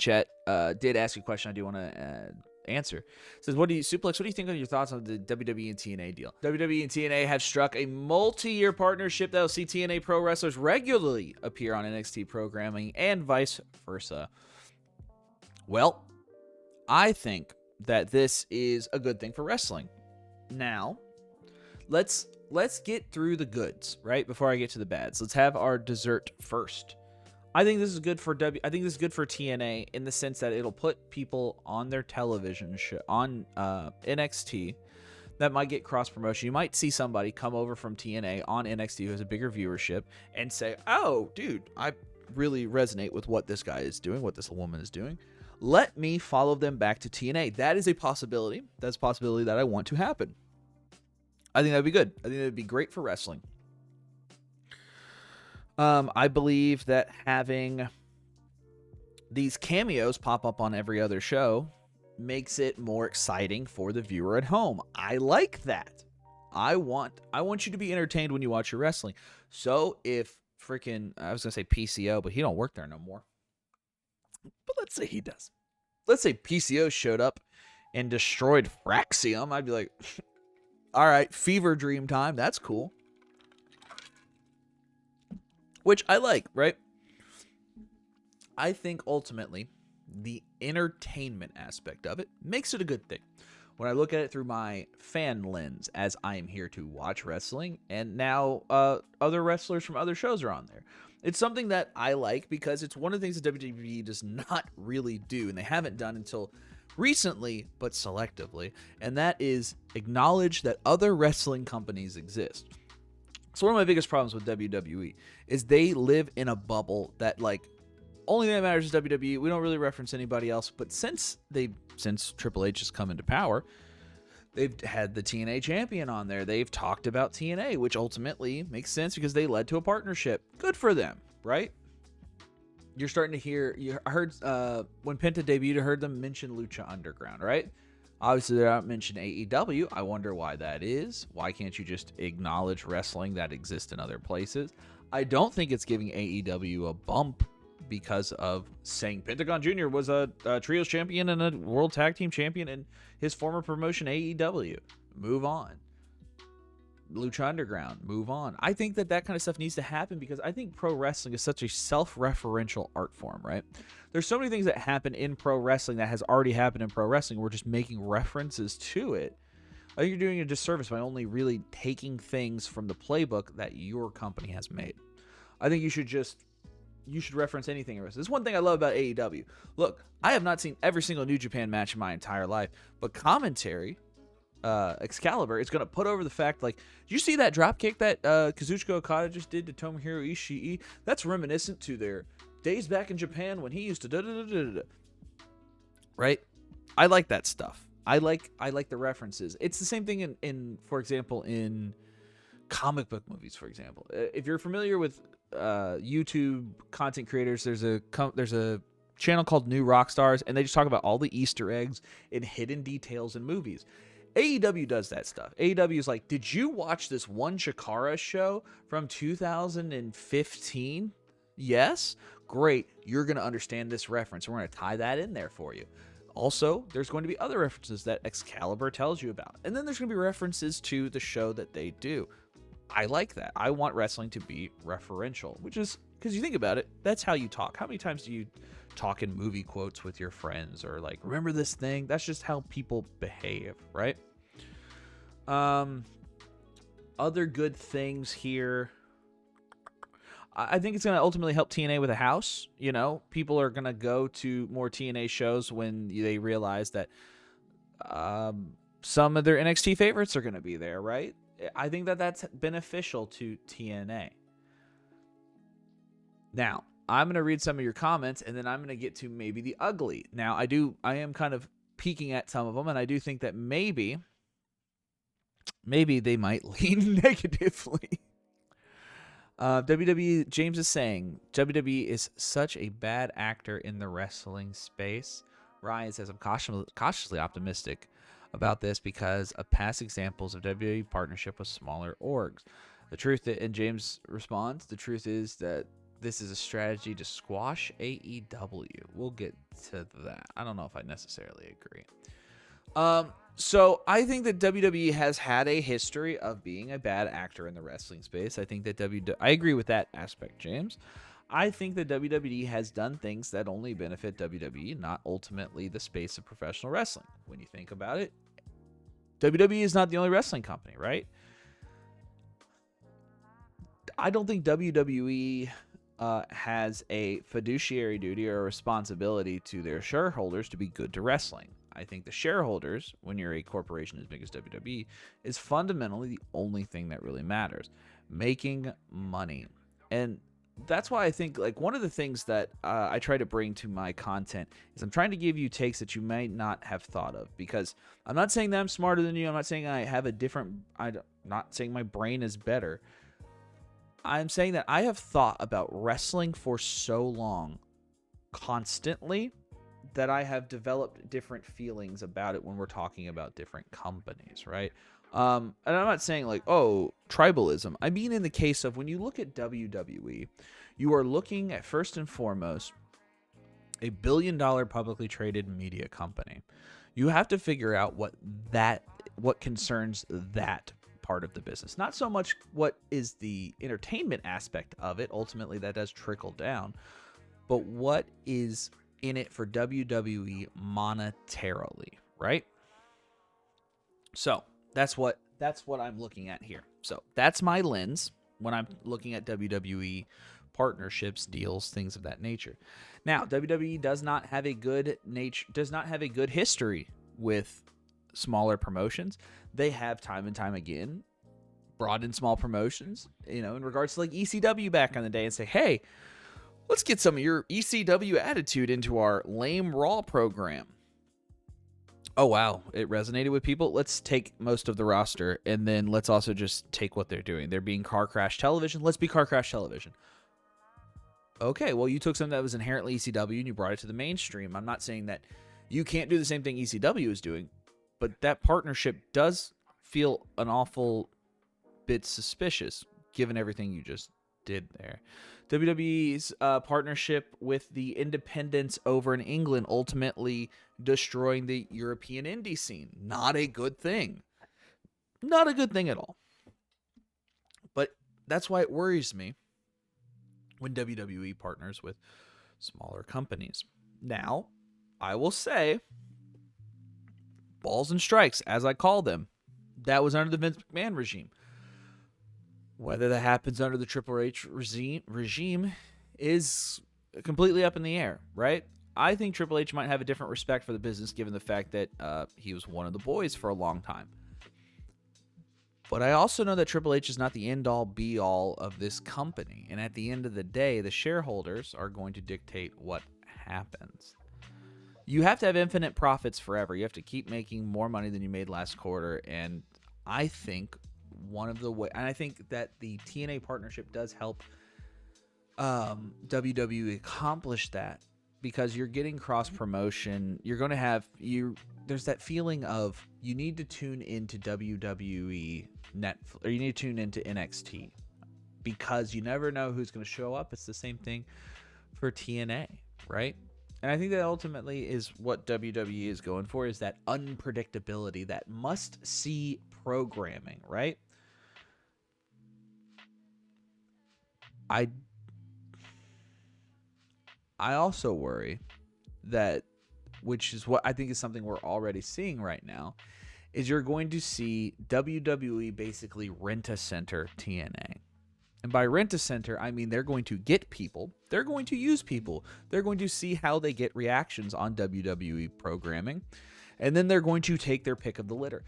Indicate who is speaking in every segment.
Speaker 1: chat did ask a question I do want to answer. It says, Suplex, what do you think of your thoughts on the WWE and TNA deal? WWE and TNA have struck a multi-year partnership that will see TNA pro wrestlers regularly appear on NXT programming and vice versa. Well, I think that this is a good thing for wrestling. Now, let's get through the goods, right? Before I get to the bads. Let's have our dessert first. I think this is good for TNA in the sense that it'll put people on their television show on NXT that might get cross promotion. You might see somebody come over from TNA on NXT who has a bigger viewership and say, "Oh, dude, I really resonate with what this guy is doing, what this woman is doing. Let me follow them back to TNA." That is a possibility. That's a possibility that I want to happen. I think that'd be good. I think that'd be great for wrestling. I believe that having these cameos pop up on every other show makes it more exciting for the viewer at home. I like that. I want you to be entertained when you watch your wrestling. So if freaking, I was going to say PCO, but he don't work there no more. But let's say he does. Let's say PCO showed up and destroyed Fraxium. I'd be like, all right, fever dream time. That's cool. Which I like, right? I think ultimately the entertainment aspect of it makes it a good thing. When I look at it through my fan lens, as I am here to watch wrestling, and now other wrestlers from other shows are on there. It's something that I like because it's one of the things that WWE does not really do, and they haven't done until recently, but selectively, and that is acknowledge that other wrestling companies exist. So one of my biggest problems with WWE is they live in a bubble that, like, only thing that matters is WWE. We don't really reference anybody else. But since Triple H has come into power, they've had the TNA champion on there. They've talked about TNA, which ultimately makes sense because they led to a partnership. Good for them, right? You're starting to hear, I heard when Penta debuted, I heard them mention Lucha Underground, right? Obviously, they're not mentioning AEW. I wonder why that is. Why can't you just acknowledge wrestling that exists in other places? I don't think it's giving AEW a bump because of saying Pentagon Jr. was a trios champion and a world tag team champion in his former promotion, AEW. Move on. Lucha Underground, move on. I think that kind of stuff needs to happen because I think pro wrestling is such a self-referential art form, right? There's so many things that happen in pro wrestling that has already happened in pro wrestling. We're just making references to it. I think you're doing a disservice by only really taking things from the playbook that your company has made. I think you should reference anything in wrestling. This is one thing I love about AEW. Look, I have not seen every single New Japan match in my entire life, but commentary, Excalibur, is going to put over the fact, like, did you see that drop kick that Kazuchika Okada just did to Tomohiro Ishii? That's reminiscent to their days back in Japan when he used to da-da-da-da-da. Right? I like that stuff. I like the references. It's the same thing in for example, in comic book movies, for example. If you're familiar with YouTube content creators, there's a channel called New Rockstars, and they just talk about all the Easter eggs and hidden details in movies. AEW does that stuff. AEW is like, did you watch this one Chikara show from 2015? Yes? Great. You're going to understand this reference. We're going to tie that in there for you. Also, there's going to be other references that Excalibur tells you about. And then there's going to be references to the show that they do. I like that. I want wrestling to be referential, which is, because you think about it, that's how you talk. How many times do you talk in movie quotes with your friends, or like, remember this thing? That's just how people behave, right? Other good things here. I think it's going to ultimately help TNA with a house. You know, people are going to go to more TNA shows when they realize that some of their NXT favorites are going to be there, right? I think that that's beneficial to TNA. Now, I'm going to read some of your comments, and then I'm going to get to maybe the ugly. Now, I am kind of peeking at some of them, and I do think that maybe they might lean negatively. WWE, James is saying, WWE is such a bad actor in the wrestling space. Ryan says, I'm cautiously optimistic about this because of past examples of WWE partnership with smaller orgs. The truth, and James responds, the truth is that this is a strategy to squash AEW. We'll get to that. I don't know if I necessarily agree. So I think that WWE has had a history of being a bad actor in the wrestling space. I think that I agree with that aspect, James. I think that WWE has done things that only benefit WWE, not ultimately the space of professional wrestling. When you think about it, WWE is not the only wrestling company, right? I don't think WWE has a fiduciary duty or a responsibility to their shareholders to be good to wrestling. I think the shareholders, when you're a corporation as big as WWE, is fundamentally the only thing that really matters. Making money. And that's why I think, like, one of the things that I try to bring to my content is I'm trying to give you takes that you might not have thought of, because I'm not saying that I'm smarter than you. I'm not saying I have a different, I'm not saying my brain is better. I'm saying that I have thought about wrestling for so long, constantly, that I have developed different feelings about it when we're talking about different companies, right? And I'm not saying like, oh, tribalism. I mean, in the case of when you look at WWE, you are looking at, first and foremost, a $1 billion publicly traded media company. You have to figure out what concerns that part of the business. Not so much what is the entertainment aspect of it. Ultimately, that does trickle down. But what is in it for WWE monetarily, right? So that's what I'm looking at here. So that's my lens when I'm looking at WWE partnerships, deals, things of that nature. Now, WWE does not have a good history with smaller promotions. They have time and time again brought in small promotions, in regards to like ECW back in the day, and say, hey, let's get some of your ECW attitude into our lame Raw program. Oh, wow. It resonated with people. Let's take most of the roster, and then let's also just take what they're doing. They're being Car Crash Television. Let's be Car Crash Television. Okay, well, you took something that was inherently ECW and you brought it to the mainstream. I'm not saying that you can't do the same thing ECW is doing, but that partnership does feel an awful bit suspicious, given everything you just did there. WWE's partnership with the independents over in England, ultimately destroying the European indie scene. Not a good thing. Not a good thing at all. But that's why it worries me when WWE partners with smaller companies. Now, I will say, balls and strikes, as I call them, that was under the Vince McMahon regime. Whether that happens under the Triple H regime is completely up in the air, right? I think Triple H might have a different respect for the business given the fact that he was one of the boys for a long time. But I also know that Triple H is not the end-all, be-all of this company. And at the end of the day, the shareholders are going to dictate what happens. You have to have infinite profits forever. You have to keep making more money than you made last quarter. And I think I think that the TNA partnership does help WWE accomplish that, because you're getting cross promotion. You're going to have there's that feeling of you need to tune into WWE Netflix, or you need to tune into NXT, because you never know who's going to show up. It's the same thing for TNA, right? And I think that ultimately is what WWE is going for, is that unpredictability, that must-see programming, right? I also worry that, which is what I think is something we're already seeing right now, is you're going to see WWE basically rent-a-center TNA. And by rent-a-center, I mean they're going to get people, they're going to use people, they're going to see how they get reactions on WWE programming, and then they're going to take their pick of the litter.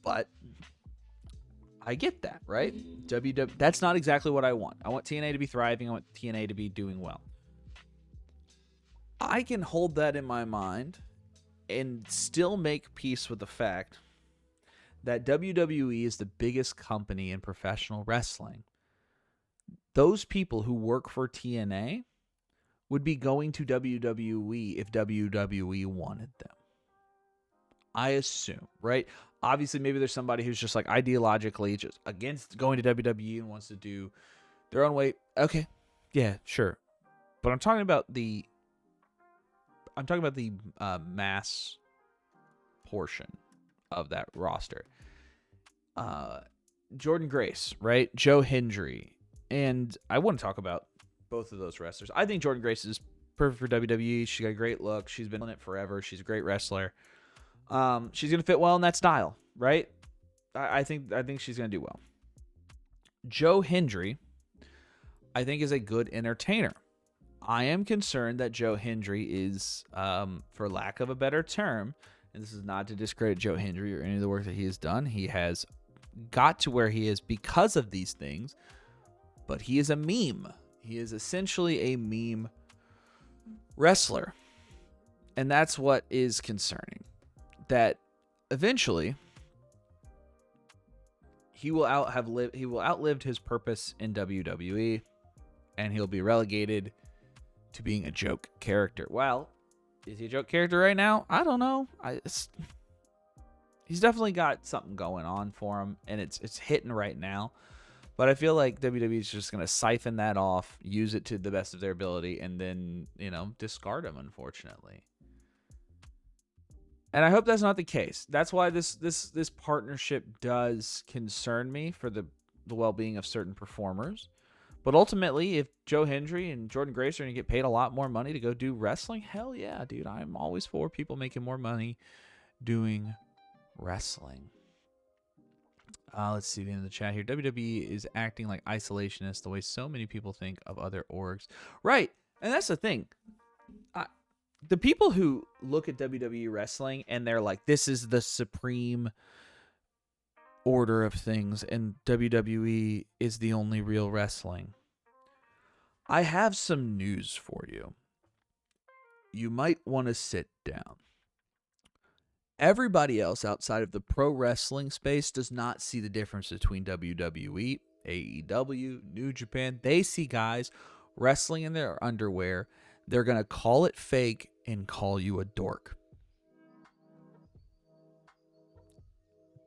Speaker 1: But I get that, right? That's not exactly what I want. I want TNA to be thriving. I want TNA to be doing well. I can hold that in my mind and still make peace with the fact that WWE is the biggest company in professional wrestling. Those people who work for TNA would be going to WWE if WWE wanted them. I assume, right? Obviously, maybe there's somebody who's just like ideologically just against going to WWE and wants to do their own way. Okay, Yeah, sure. But I'm talking about the mass portion of that roster. Jordan Grace, right? Joe Hendry. And I want to talk about both of those wrestlers. I think Jordan Grace is perfect for WWE. She's got a great look. She's been in it forever. She's a great wrestler. She's going to fit well in that style, right? I think she's going to do well. Joe Hendry, I think, is a good entertainer. I am concerned that Joe Hendry is, for lack of a better term, and this is not to discredit Joe Hendry or any of the work that he has done. He has got to where he is because of these things, but he is a meme. He is essentially a meme wrestler. And that's what is concerning. That eventually he will outlive his purpose in WWE, and he'll be relegated to being a joke character. Well, is he a joke character right now? I don't know. He's definitely got something going on for him, and it's hitting right now. But I feel like WWE is just going to siphon that off, use it to the best of their ability, and then, discard him, unfortunately. And I hope that's not the case. That's why this partnership does concern me for the well-being of certain performers. But ultimately, if Joe Hendry and Jordan Grace are going to get paid a lot more money to go do wrestling, hell yeah, dude. I'm always for people making more money doing wrestling. Let's see the end of the chat here. WWE is acting like isolationists the way so many people think of other orgs. Right. And that's the thing. The people who look at WWE wrestling and they're like, this is the supreme order of things and WWE is the only real wrestling. I have some news for you. You might want to sit down. Everybody else outside of the pro wrestling space does not see the difference between WWE, AEW, New Japan. They see guys wrestling in their underwear. They're going to call it fake and call you a dork.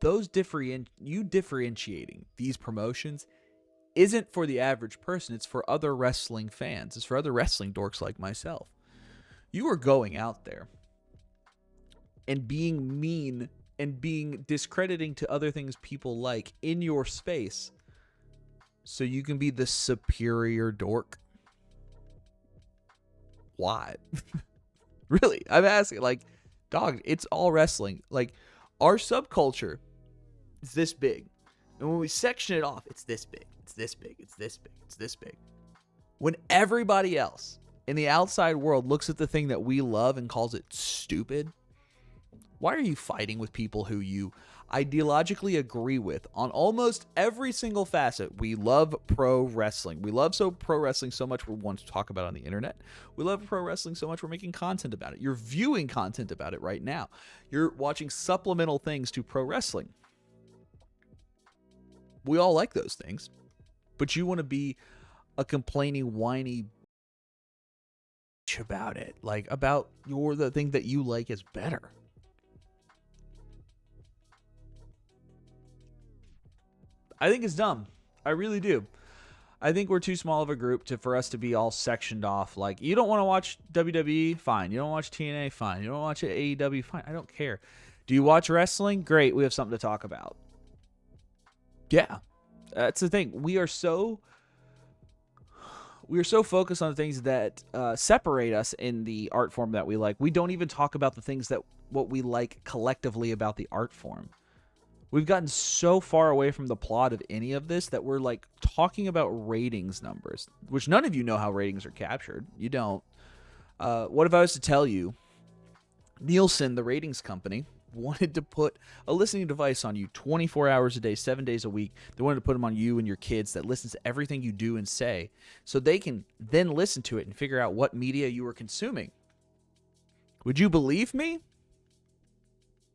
Speaker 1: You differentiating these promotions isn't for the average person. It's for other wrestling fans. It's for other wrestling dorks like myself. You are going out there and being mean and being discrediting to other things people like in your space so you can be the superior dork. Why? Really? I'm asking, dog, it's all wrestling. Our subculture is this big. And when we section it off, it's this big. It's this big. It's this big. It's this big. When everybody else in the outside world looks at the thing that we love and calls it stupid, why are you fighting with people who you ideologically agree with on almost every single facet? We love pro wrestling. We love pro wrestling so much we want to talk about it on the internet. We love pro wrestling so much we're making content about it. You're viewing content about it right now. You're watching supplemental things to pro wrestling. We all like those things. But you want to be a complaining, whiny about it. About the thing that you like is better. I think it's dumb. I really do. I think we're too small of a group for us to be all sectioned off. You don't want to watch WWE? Fine. You don't watch TNA? Fine. You don't watch AEW? Fine. I don't care. Do you watch wrestling? Great. We have something to talk about. Yeah. That's the thing. We are so focused on the things that separate us in the art form that we like. We don't even talk about the things what we like collectively about the art form. We've gotten so far away from the plot of any of this that we're talking about ratings numbers, which none of you know how ratings are captured. You don't. What if I was to tell you, Nielsen, the ratings company, wanted to put a listening device on you 24 hours a day, 7 days a week. They wanted to put them on you and your kids that listens to everything you do and say so they can then listen to it and figure out what media you are consuming. Would you believe me?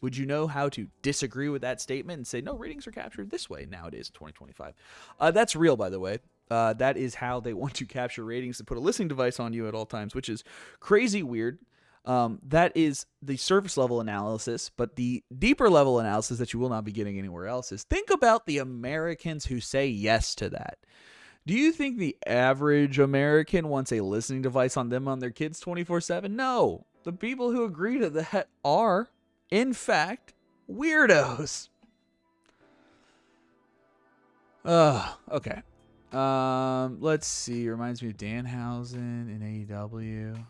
Speaker 1: Would you know how to disagree with that statement and say, no, ratings are captured this way nowadays in 2025? That's real, by the way. That is how they want to capture ratings, to put a listening device on you at all times, which is crazy weird. That is the surface level analysis, but the deeper level analysis that you will not be getting anywhere else is think about the Americans who say yes to that. Do you think the average American wants a listening device on them on their kids 24/7? No. The people who agree to that are, in fact, weirdos. Okay. Let's see. Reminds me of Danhausen in AEW.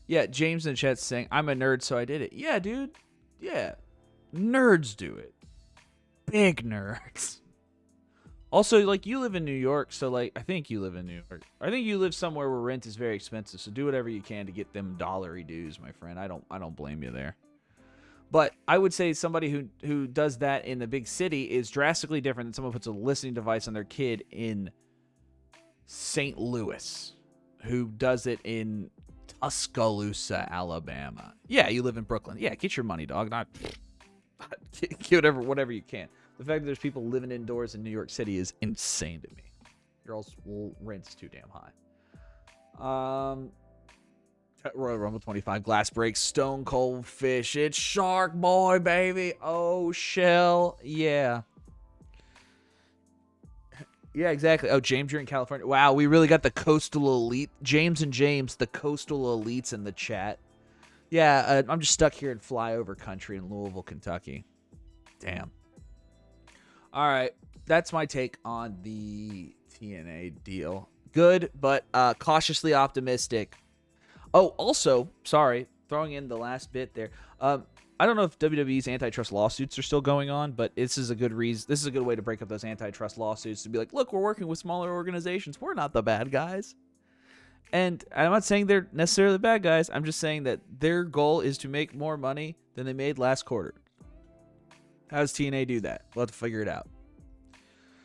Speaker 1: Yeah, James in the chat's saying, I'm a nerd, so I did it. Yeah, dude. Yeah. Nerds do it. Big nerds. Also, like, you live in New York, so, like, I think you live in New York. I think you live somewhere where rent is very expensive, so do whatever you can to get them dollary dues, my friend. I don't blame you there. But I would say somebody who does that in the big city is drastically different than someone who puts a listening device on their kid in St. Louis, who does it in Tuscaloosa, Alabama. Yeah, you live in Brooklyn. Yeah, get your money, dog. Not get whatever you can. The fact that there's people living indoors in New York City is insane to me. Your all's rent's too damn high. Royal Rumble 25, Glass Break, Stone Cold Fish. It's Shark Boy, baby. Oh, Shell. Yeah. Yeah, exactly. Oh, James, you're in California. Wow, we really got the coastal elite. James and James, the coastal elites in the chat. Yeah, I'm just stuck here in flyover country in Louisville, Kentucky. Damn. All right, that's my take on the TNA deal. Good, but cautiously optimistic. Oh, also, sorry, throwing in the last bit there. I don't know if WWE's antitrust lawsuits are still going on, but this is a good reason. This is a good way to break up those antitrust lawsuits, to be like, look, we're working with smaller organizations. We're not the bad guys. And I'm not saying they're necessarily the bad guys. I'm just saying that their goal is to make more money than they made last quarter. How does TNA do that? We'll have to figure it out.